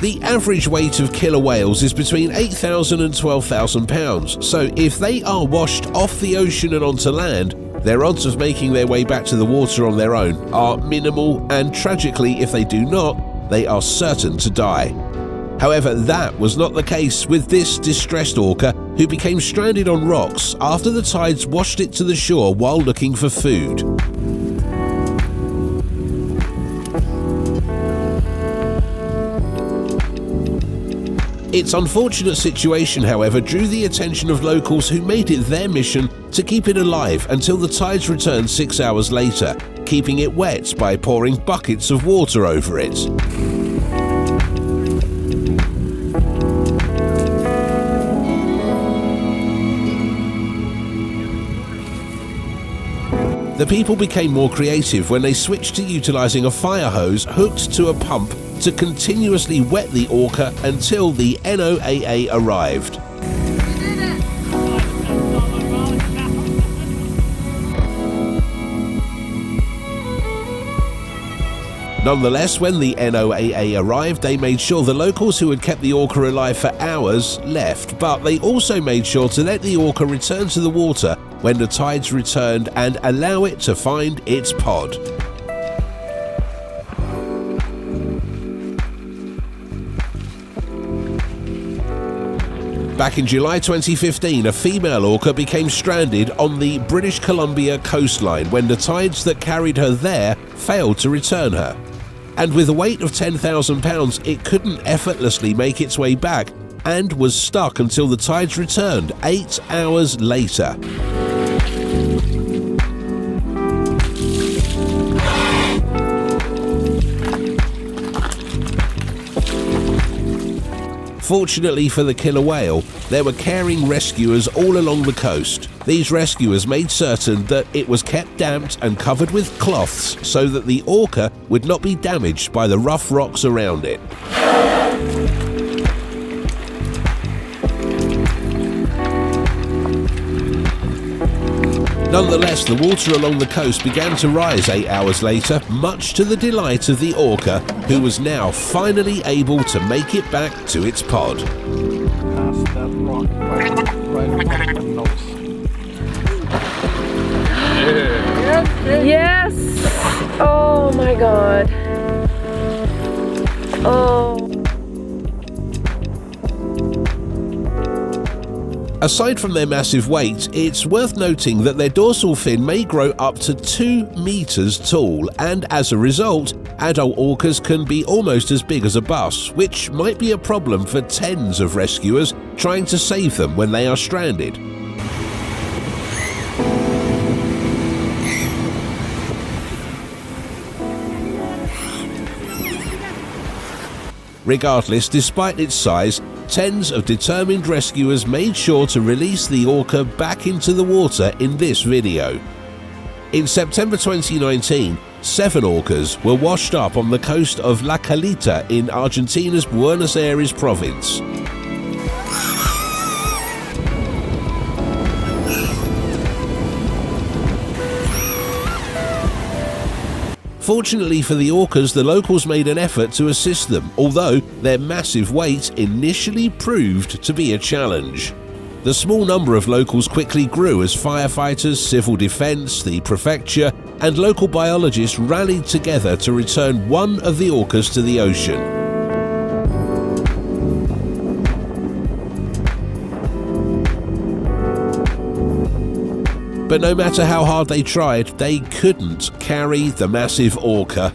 The average weight of killer whales is between 8,000 and 12,000 pounds, so if they are washed off the ocean and onto land, their odds of making their way back to the water on their own are minimal, and tragically, if they do not, they are certain to die. However, that was not the case with this distressed orca, who became stranded on rocks after the tides washed it to the shore while looking for food. Its unfortunate situation, however, drew the attention of locals, who made it their mission to keep it alive until the tides returned 6 hours later, keeping it wet by pouring buckets of water over it. The people became more creative when they switched to utilizing a fire hose hooked to a pump to continuously wet the orca until the NOAA arrived. Nonetheless, when the NOAA arrived, they made sure the locals who had kept the orca alive for hours left, but they also made sure to let the orca return to the water when the tides returned and allow it to find its pod. Back in July 2015, a female orca became stranded on the British Columbia coastline when the tides that carried her there failed to return her. And with a weight of 10,000 pounds, it couldn't effortlessly make its way back and was stuck until the tides returned 8 hours later. Fortunately for the killer whale, there were caring rescuers all along the coast. These rescuers made certain that it was kept damped and covered with cloths so that the orca would not be damaged by the rough rocks around it. Nonetheless, the water along the coast began to rise 8 hours later, much to the delight of the orca, who was now finally able to make it back to its pod. Past that rock right above the nose. Yes! Oh my god. Oh. Aside from their massive weight, it's worth noting that their dorsal fin may grow up to 2 meters tall, and as a result, adult orcas can be almost as big as a bus, which might be a problem for tens of rescuers trying to save them when they are stranded. Regardless, despite its size, tens of determined rescuers made sure to release the orca back into the water in this video. In September 2019, 7 orcas were washed up on the coast of La Caleta in Argentina's Buenos Aires province. Fortunately for the orcas, the locals made an effort to assist them, although their massive weight initially proved to be a challenge. The small number of locals quickly grew as firefighters, civil defense, the prefecture, and local biologists rallied together to return one of the orcas to the ocean. But no matter how hard they tried, they couldn't carry the massive orca.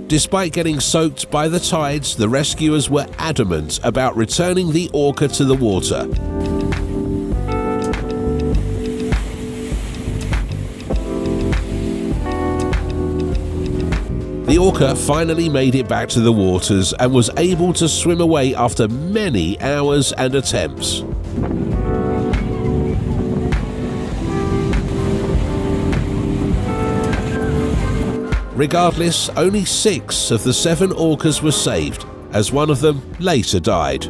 Despite getting soaked by the tides, the rescuers were adamant about returning the orca to the water. The orca finally made it back to the waters and was able to swim away after many hours and attempts. Regardless, only 6 of the 7 orcas were saved, as one of them later died.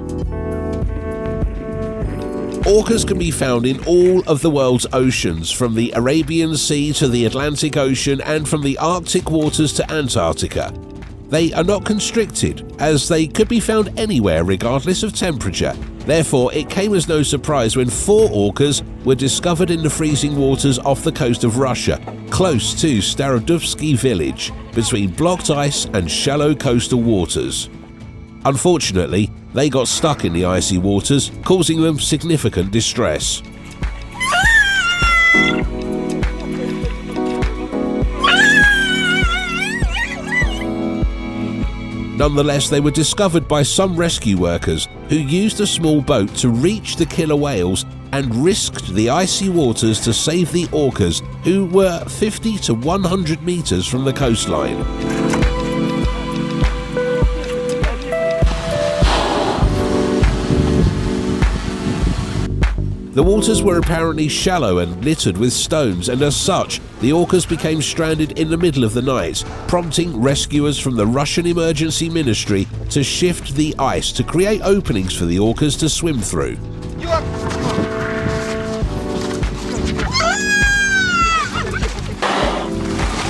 Orcas can be found in all of the world's oceans, from the Arabian Sea to the Atlantic Ocean and from the Arctic waters to Antarctica. They are not constricted, as they could be found anywhere regardless of temperature. Therefore, it came as no surprise when 4 orcas were discovered in the freezing waters off the coast of Russia, close to Starodubsky village, between blocked ice and shallow coastal waters. Unfortunately, they got stuck in the icy waters, causing them significant distress. Nonetheless, they were discovered by some rescue workers who used a small boat to reach the killer whales and risked the icy waters to save the orcas, who were 50 to 100 meters from the coastline. The waters were apparently shallow and littered with stones, and as such, the orcas became stranded in the middle of the night, prompting rescuers from the Russian Emergency Ministry to shift the ice to create openings for the orcas to swim through.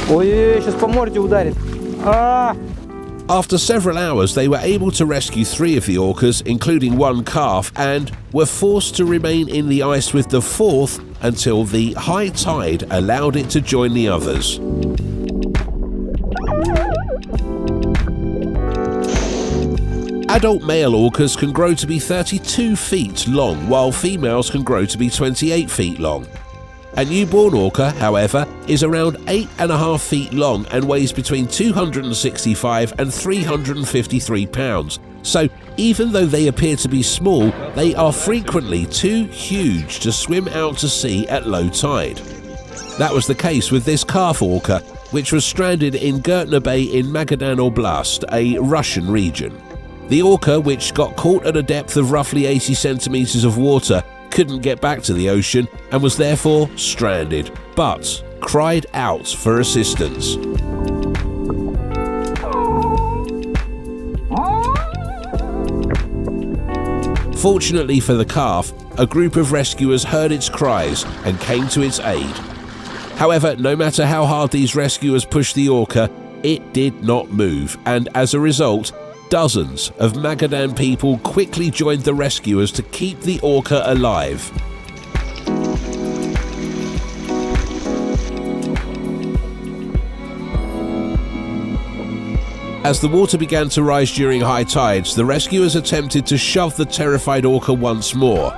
Ой, сейчас по морде ударит. After several hours, they were able to rescue 3 of the orcas, including 1 calf, and were forced to remain in the ice with the 4th until the high tide allowed it to join the others. Adult male orcas can grow to be 32 feet long, while females can grow to be 28 feet long. A newborn orca, however, is around 8.5 feet long and weighs between 265 and 353 pounds. So even though they appear to be small, they are frequently too huge to swim out to sea at low tide. That was the case with this calf orca, which was stranded in Gertner Bay in Magadan Oblast, a Russian region. The orca, which got caught at a depth of roughly 80 centimeters of water, couldn't get back to the ocean and was therefore stranded, but cried out for assistance. Fortunately for the calf, a group of rescuers heard its cries and came to its aid. However, no matter how hard these rescuers pushed the orca, it did not move, and as a result, dozens of Magadan people quickly joined the rescuers to keep the orca alive. As the water began to rise during high tides, the rescuers attempted to shove the terrified orca once more.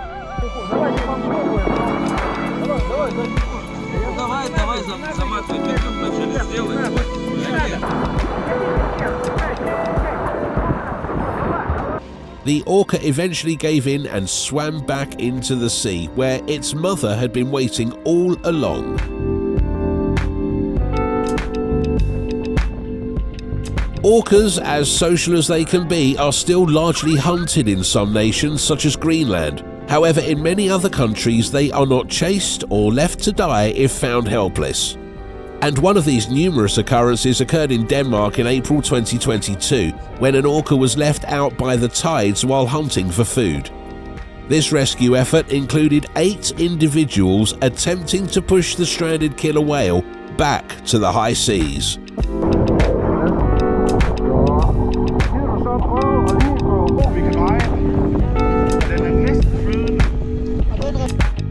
The orca eventually gave in and swam back into the sea, where its mother had been waiting all along. Orcas, as social as they can be, are still largely hunted in some nations, such as Greenland. However, in many other countries, they are not chased or left to die if found helpless. And one of these numerous occurrences occurred in Denmark in April 2022, when an orca was left out by the tides while hunting for food. This rescue effort included 8 individuals attempting to push the stranded killer whale back to the high seas.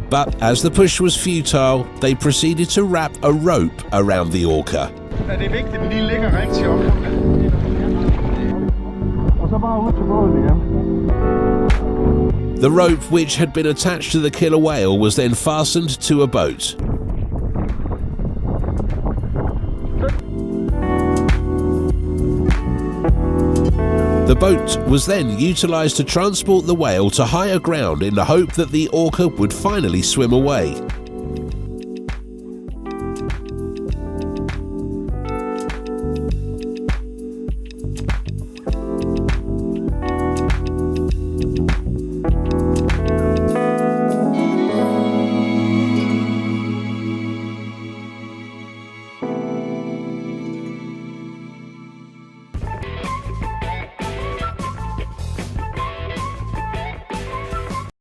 But as the push was futile, they proceeded to wrap a rope around the orca. The rope, which had been attached to the killer whale, was then fastened to a boat. The boat was then utilised to transport the whale to higher ground in the hope that the orca would finally swim away.